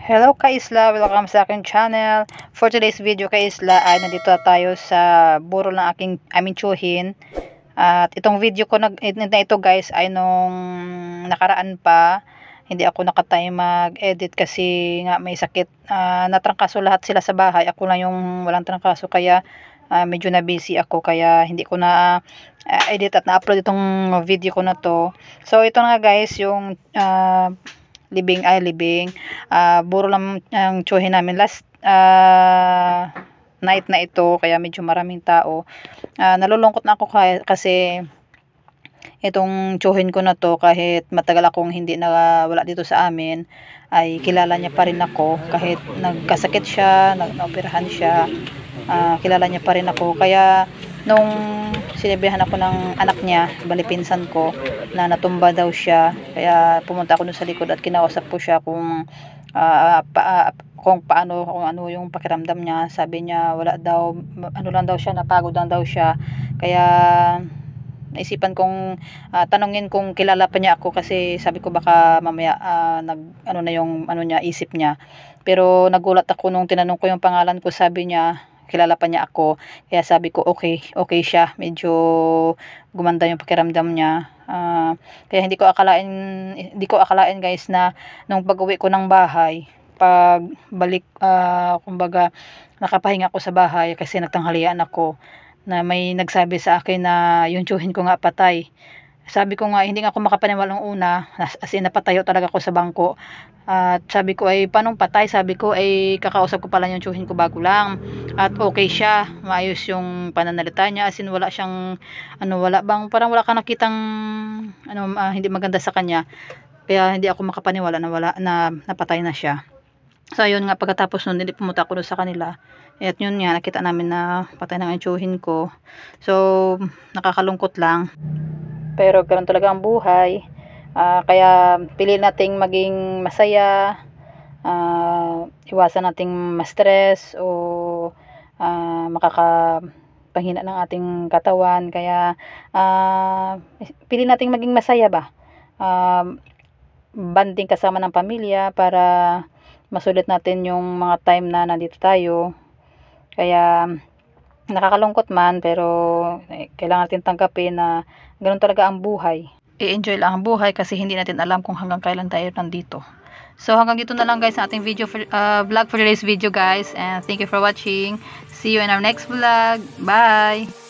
Hello ka-isla, welcome sa aking channel. For today's video ka-isla ay nandito tayo sa burol ng aming tsuhin. At itong video ko na ito guys ay nung nakaraan pa. Hindi ako nakatime mag-edit kasi nga may sakit. Natrangkaso lahat sila sa bahay. Ako lang yung walang trangkaso kaya medyo na busy ako kaya hindi ko na edit at na-upload itong video ko na to. So ito na guys yung libing buro lang ang tsuhin namin last night na ito kaya medyo maraming tao. Nalulungkot na ako kasi itong tsuhin ko na to kahit matagal akong hindi na wala dito sa amin ay kilala niya pa rin ako kahit nagkasakit siya, naoperahan siya, kilala niya pa rin ako kaya nung sinabihan ako ng anak niya, bali pinsan ko, na natumba daw siya, kaya pumunta ako dun sa likod at kinausap ko siya kung kung ano yung pakiramdam niya. Sabi niya wala daw, ano lang daw siya, napagod lang daw siya. Kaya naisipan kong tanungin kung kilala pa niya ako kasi sabi ko baka mamaya ano na yung ano niya, isip niya. Pero nagulat ako nung tinanong ko yung pangalan ko, sabi niya kilala pa niya ako. Kaya sabi ko okay siya, medyo gumanda yung pakiramdam niya. Kaya hindi ko akalain guys na nung pag-uwi ko ng bahay, pag balik kumbaga nakapahinga ako sa bahay kasi nagtanghalian ako, na may nagsabi sa akin na yung tsuhin ko nga patay. Sabi ko nga hindi nga ako makapaniwala nung una, as in napatayo talaga ako sa bangko. At sabi ko ay paanong patay, sabi ko ay kakausap ko pala yung tsuhin ko bago lang at okay siya, maayos yung pananalita niya, as in wala siyang ano, wala bang parang wala kang nakitang ano, hindi maganda sa kanya. Kaya hindi ako makapaniwala na napatay na siya. So ayun nga, pagkatapos nun hindi pumunta ako doon sa kanila at yun nga nakita namin na patay na ang tsuhin ko. So nakakalungkot lang, pero ganoon talaga ang buhay. Kaya pili nating maging masaya, iwasan nating ma-stress o makakapanghina ng ating katawan. Kaya pili nating maging masaya ba, banding kasama ng pamilya para masulit natin yung mga time na nandito tayo. Kaya nakakalungkot man, pero kailangan natin tanggapin na ganoon talaga ang buhay. I-enjoy lang ang buhay kasi hindi natin alam kung hanggang kailan tayo nandito. So hanggang dito na lang guys ang ating vlog for today's video guys, and thank you for watching. See you in our next vlog. Bye!